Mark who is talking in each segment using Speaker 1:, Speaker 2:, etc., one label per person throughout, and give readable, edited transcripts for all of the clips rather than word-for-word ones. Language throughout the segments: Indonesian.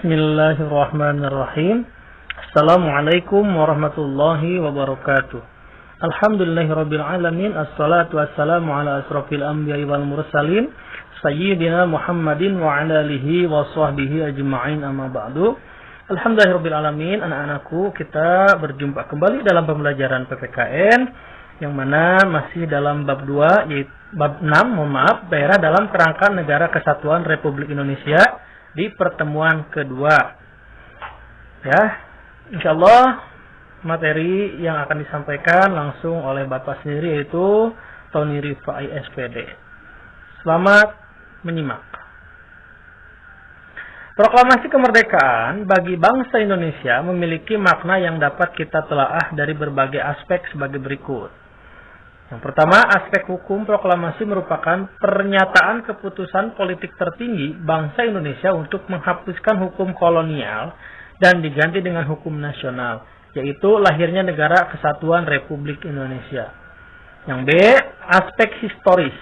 Speaker 1: Bismillahirrahmanirrahim. Assalamualaikum warahmatullahi wabarakatuh. Alhamdulillahirabbil alamin. Assalatu wassalamu ala asrofil anbiya'i wal mursalin sayyidina Muhammadin wa ala alihi wa sahbihi ajma'in, amma ba'du. Alhamdulillahirabbil alamin. Anak-anakku, kita berjumpa kembali dalam pembelajaran PPKN yang mana masih dalam bab 2, yaitu bab 6, daerah dalam kerangka Negara Kesatuan Republik Indonesia di pertemuan kedua. Ya, insyaallah materi yang akan disampaikan langsung oleh Bapak sendiri, yaitu Tony Rifai SPD. Selamat menyimak. Proklamasi kemerdekaan bagi bangsa Indonesia memiliki makna yang dapat kita telaah dari berbagai aspek sebagai berikut. Yang pertama, aspek hukum. Proklamasi merupakan pernyataan keputusan politik tertinggi bangsa Indonesia untuk menghapuskan hukum kolonial dan diganti dengan hukum nasional, yaitu lahirnya Negara Kesatuan Republik Indonesia. Yang B, aspek historis.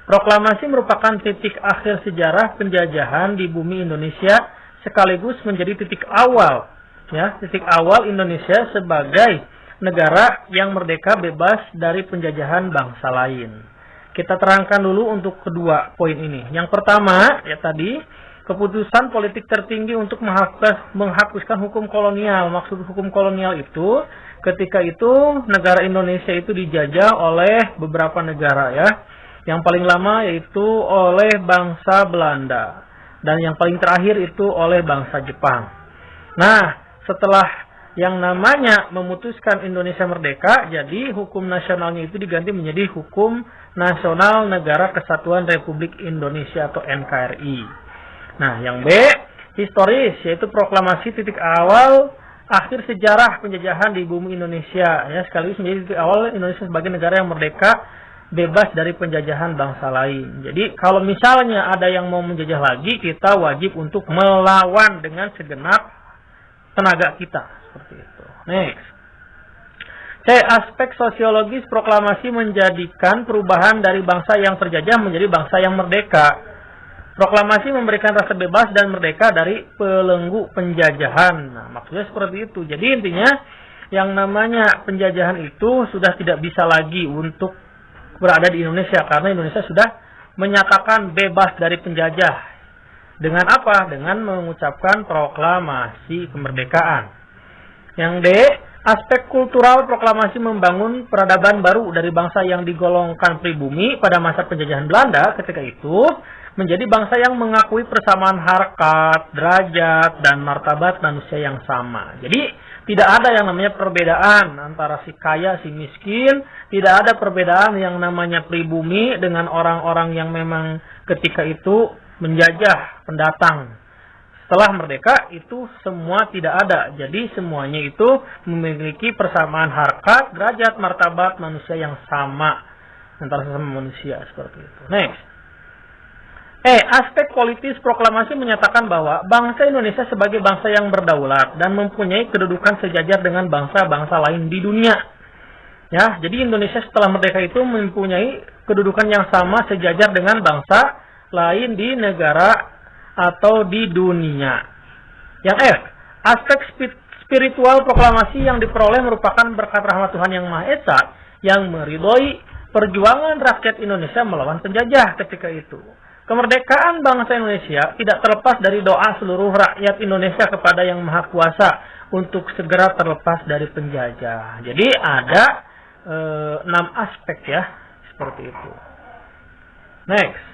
Speaker 1: Proklamasi merupakan titik akhir sejarah penjajahan di bumi Indonesia sekaligus menjadi titik awal Indonesia sebagai negara yang merdeka bebas dari penjajahan bangsa lain. Kita terangkan dulu untuk kedua poin ini. Yang pertama, keputusan politik tertinggi untuk menghapuskan hukum kolonial. Maksud hukum kolonial itu, ketika itu negara Indonesia itu dijajah oleh beberapa negara, ya. Yang paling lama yaitu oleh bangsa Belanda, dan yang paling terakhir itu oleh bangsa Jepang. Nah, setelah yang namanya memutuskan Indonesia merdeka, jadi hukum nasionalnya itu diganti menjadi Hukum Nasional Negara Kesatuan Republik Indonesia atau NKRI. Nah, yang B, historis, yaitu proklamasi titik awal akhir sejarah penjajahan di bumi Indonesia, ya, sekaligus menjadi titik awal Indonesia sebagai negara yang merdeka bebas dari penjajahan bangsa lain. Jadi kalau misalnya ada yang mau menjajah lagi, kita wajib untuk melawan dengan segenap tenaga kita. Seperti itu. Next. C, aspek sosiologis. Proklamasi menjadikan perubahan dari bangsa yang terjajah menjadi bangsa yang merdeka. Proklamasi memberikan rasa bebas dan merdeka dari belenggu penjajahan. Nah, maksudnya seperti itu. Jadi intinya yang namanya penjajahan itu sudah tidak bisa lagi untuk berada di Indonesia, karena Indonesia sudah menyatakan bebas dari penjajah. Dengan apa? Dengan mengucapkan proklamasi kemerdekaan. Yang D, aspek kultural. Proklamasi membangun peradaban baru dari bangsa yang digolongkan pribumi pada masa penjajahan Belanda ketika itu menjadi bangsa yang mengakui persamaan harkat, derajat, dan martabat manusia yang sama. Jadi tidak ada yang namanya perbedaan antara si kaya, si miskin. Tidak ada perbedaan yang namanya pribumi dengan orang-orang yang memang ketika itu menjajah, pendatang. Setelah merdeka itu semua tidak ada. Jadi semuanya itu memiliki persamaan harkat, derajat, martabat manusia yang sama antara sesama manusia, seperti itu. Next. E, aspek politis. Proklamasi menyatakan bahwa bangsa Indonesia sebagai bangsa yang berdaulat dan mempunyai kedudukan sejajar dengan bangsa-bangsa lain di dunia. Ya, jadi Indonesia setelah merdeka itu mempunyai kedudukan yang sama sejajar dengan bangsa lain di negara atau di dunia. Yang F, aspek spiritual. Proklamasi yang diperoleh merupakan berkat rahmat Tuhan Yang Maha Esa yang meridhoi perjuangan rakyat Indonesia melawan penjajah ketika itu. Kemerdekaan bangsa Indonesia tidak terlepas dari doa seluruh rakyat Indonesia kepada Yang Maha Kuasa untuk segera terlepas dari penjajah. Jadi ada 6 aspek, ya, seperti itu. Next.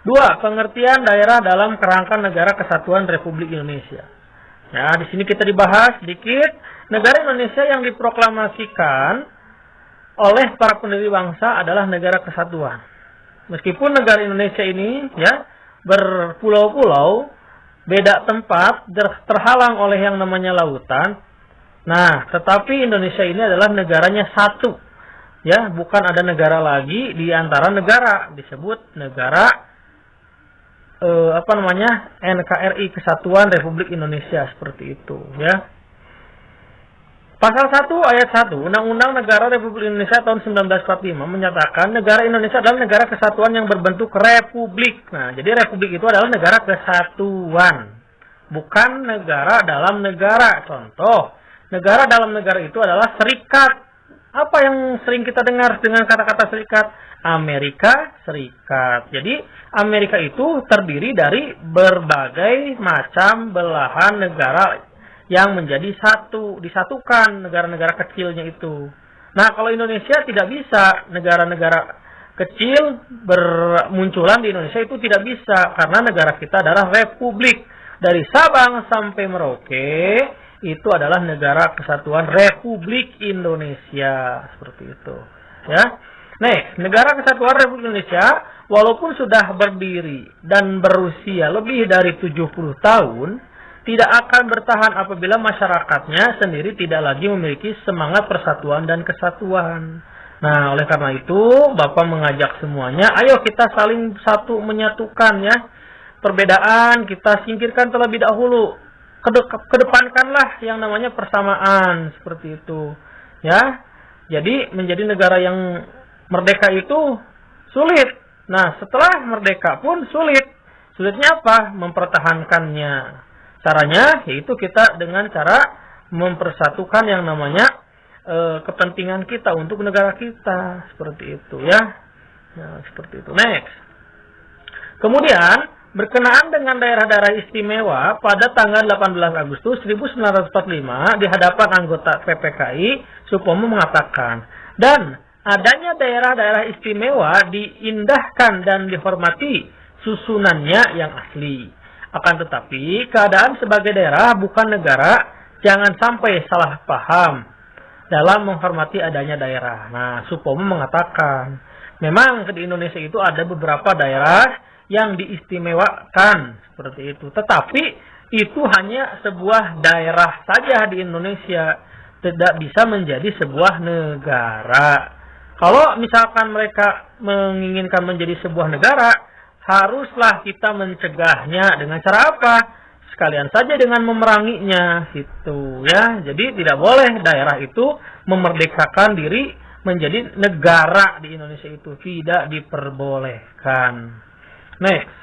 Speaker 1: 2. Pengertian daerah dalam kerangka Negara Kesatuan Republik Indonesia. Ya, di sini kita dibahas sedikit. Negara Indonesia yang diproklamasikan oleh para pendiri bangsa adalah negara kesatuan. Meskipun negara Indonesia ini, ya, berpulau-pulau, beda tempat, terhalang oleh yang namanya lautan. Nah, tetapi Indonesia ini adalah negaranya satu. Ya, bukan ada negara lagi di antara negara, disebut negara NKRI, Kesatuan Republik Indonesia, seperti itu, ya. Pasal 1 ayat 1 Undang-Undang Negara Republik Indonesia tahun 1945 menyatakan negara Indonesia adalah negara kesatuan yang berbentuk republik. Nah, jadi republik itu adalah negara kesatuan. bukan negara dalam negara. Contoh, negara dalam negara itu adalah serikat. Apa yang sering kita dengar dengan kata-kata serikat? Amerika Serikat. Jadi Amerika itu terdiri dari berbagai macam belahan negara yang menjadi satu, disatukan negara-negara kecilnya itu. Nah, kalau Indonesia tidak bisa, negara-negara kecil bermunculan di Indonesia itu tidak bisa, karena negara kita adalah republik. Dari Sabang sampai Merauke itu adalah negara kesatuan Republik Indonesia, seperti itu, ya. Nah, negara kesatuan Republik Indonesia walaupun sudah berdiri dan berusia lebih dari 70 tahun, tidak akan bertahan apabila masyarakatnya sendiri tidak lagi memiliki semangat persatuan dan kesatuan. Nah, oleh karena itu, Bapak mengajak semuanya, ayo kita saling satu menyatukan ya. Perbedaan kita singkirkan terlebih dahulu. Kedepankanlah yang namanya persamaan, seperti itu. Ya. Jadi menjadi negara yang merdeka itu sulit. Nah, setelah merdeka pun sulit. Sulitnya apa? Mempertahankannya. Caranya yaitu kita dengan cara mempersatukan yang namanya kepentingan kita untuk negara kita, seperti itu ya. Nah, seperti itu. Next. Kemudian berkenaan dengan daerah-daerah istimewa, pada tanggal 18 Agustus 1945 di hadapan anggota PPKI, Supomo mengatakan, dan adanya daerah-daerah istimewa diindahkan dan dihormati susunannya yang asli. Akan tetapi keadaan sebagai daerah bukan negara, jangan sampai salah paham dalam menghormati adanya daerah. Nah, Supomo mengatakan, memang di Indonesia itu ada beberapa daerah yang diistimewakan seperti itu. Tetapi itu hanya sebuah daerah saja di Indonesia, tidak bisa menjadi sebuah negara. Kalau misalkan mereka menginginkan menjadi sebuah negara, haruslah kita mencegahnya dengan cara apa? Sekalian saja dengan memeranginya, gitu ya. Jadi tidak boleh daerah itu memerdekakan diri menjadi negara di Indonesia itu, tidak diperbolehkan. Next.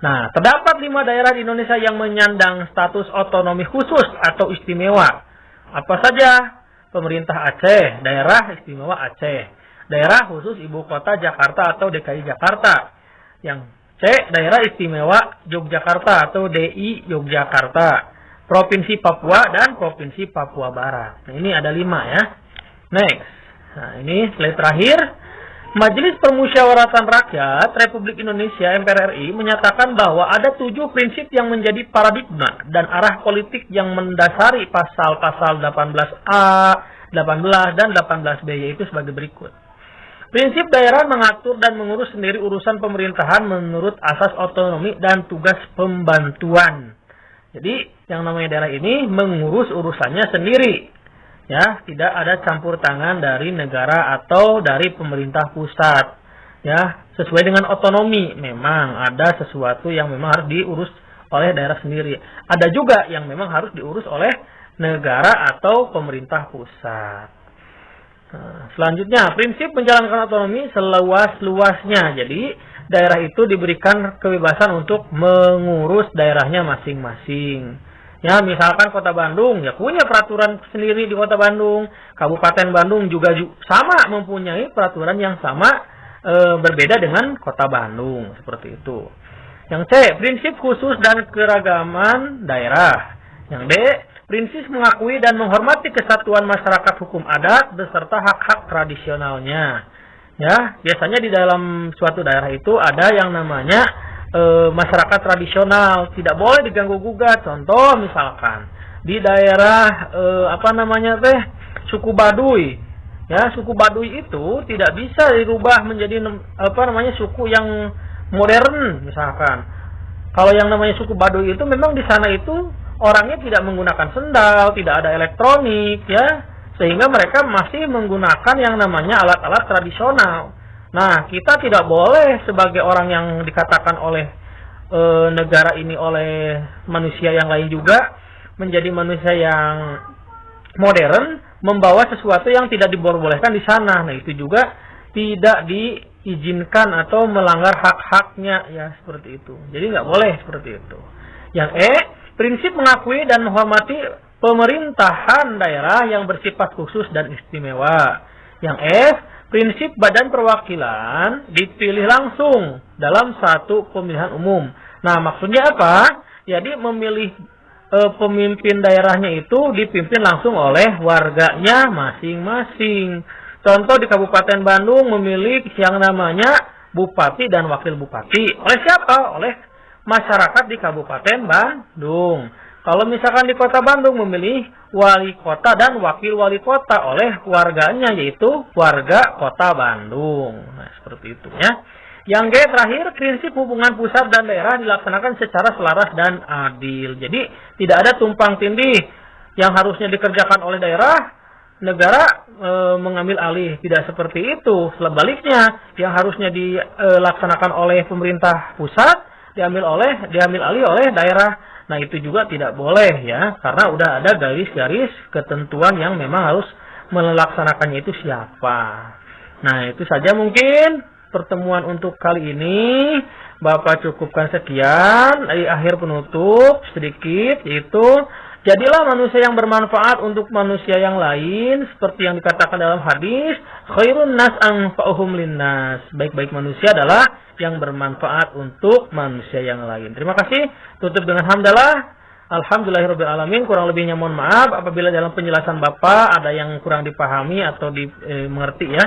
Speaker 1: Nah, terdapat 5 daerah di Indonesia yang menyandang status otonomi khusus atau istimewa. Apa saja? Pemerintah Aceh, daerah istimewa Aceh. Daerah khusus ibu kota Jakarta atau DKI Jakarta. Yang C, daerah istimewa Yogyakarta atau DI Yogyakarta. Provinsi Papua dan Provinsi Papua Barat. Nah, ini ada 5 ya. Next. Nah, ini slide terakhir. Majelis Permusyawaratan Rakyat Republik Indonesia MPR RI menyatakan bahwa ada 7 prinsip yang menjadi paradigma dan arah politik yang mendasari pasal-pasal 18A, 18 dan 18B, yaitu sebagai berikut. Prinsip daerah mengatur dan mengurus sendiri urusan pemerintahan menurut asas otonomi dan tugas pembantuan. Jadi yang namanya daerah ini mengurus urusannya sendiri. Ya, tidak ada campur tangan dari negara atau dari pemerintah pusat. Ya, sesuai dengan otonomi. Memang ada sesuatu yang memang harus diurus oleh daerah sendiri. Ada juga yang memang harus diurus oleh negara atau pemerintah pusat. Nah, selanjutnya, prinsip menjalankan otonomi seluas-luasnya. Jadi, daerah itu diberikan kebebasan untuk mengurus daerahnya masing-masing. Ya, misalkan Kota Bandung ya punya peraturan sendiri di Kota Bandung. Kabupaten Bandung juga sama mempunyai peraturan yang sama, berbeda dengan Kota Bandung, seperti itu. Yang C, prinsip khusus dan keragaman daerah. Yang D, prinsip mengakui dan menghormati kesatuan masyarakat hukum adat beserta hak-hak tradisionalnya. Ya, biasanya di dalam suatu daerah itu ada yang namanya masyarakat tradisional, tidak boleh diganggu gugat. Contoh misalkan di daerah suku Baduy. Ya, suku Baduy itu tidak bisa dirubah menjadi suku yang modern misalkan. Kalau yang namanya suku Baduy itu memang di sana itu orangnya tidak menggunakan sendal, tidak ada elektronik ya, sehingga mereka masih menggunakan yang namanya alat-alat tradisional. Nah, kita tidak boleh sebagai orang yang dikatakan oleh negara ini, oleh manusia yang lain juga, menjadi manusia yang modern, membawa sesuatu yang tidak diperbolehkan di sana. Nah, itu juga tidak diizinkan atau melanggar hak-haknya, ya seperti itu. Jadi nggak boleh seperti itu. Yang E, prinsip mengakui dan menghormati pemerintahan daerah yang bersifat khusus dan istimewa. Yang F, prinsip badan perwakilan dipilih langsung dalam satu pemilihan umum. Nah, maksudnya apa? Jadi memilih pemimpin daerahnya itu dipimpin langsung oleh warganya masing-masing. Contoh di Kabupaten Bandung memilih yang namanya bupati dan wakil bupati. Oleh siapa? Oleh masyarakat di Kabupaten Bandung. Kalau misalkan di Kota Bandung memilih wali kota dan wakil wali kota oleh warganya, yaitu warga Kota Bandung. Nah, seperti itu ya. Yang G terakhir, prinsip hubungan pusat dan daerah dilaksanakan secara selaras dan adil. Jadi tidak ada tumpang tindih yang harusnya dikerjakan oleh daerah, negara mengambil alih. Tidak seperti itu. Sebaliknya, yang harusnya dilaksanakan oleh pemerintah pusat diambil alih oleh daerah. Nah, itu juga tidak boleh ya, karena udah ada garis-garis ketentuan yang memang harus melaksanakannya itu siapa. Nah, itu saja mungkin pertemuan untuk kali ini. Bapak cukupkan sekian. Di akhir penutup sedikit, yaitu jadilah manusia yang bermanfaat untuk manusia yang lain, seperti yang dikatakan dalam hadis, khairun nas anfa'uhum linnas. Baik-baik manusia adalah yang bermanfaat untuk manusia yang lain. Terima kasih. Tutup dengan hamdalah. Alhamdulillahirabbil alamin. Kurang lebihnya mohon maaf apabila dalam penjelasan Bapak ada yang kurang dipahami atau dimengerti ya.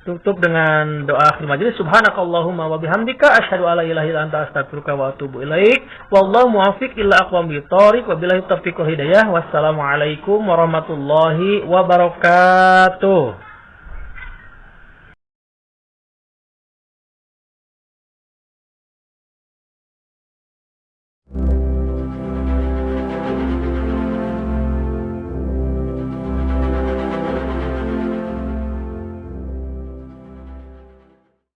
Speaker 1: Tutup dengan doa akhir majelis. Subhanakallahumma wa bihamdika asyhadu alla ilaha illa anta astaghfiruka wa atubu ilaik. Wallahu muwaffiq ila aqwamit thoriq wa billahi taufiq wal hidayah. Wassalamualaikum warahmatullahi wabarakatuh.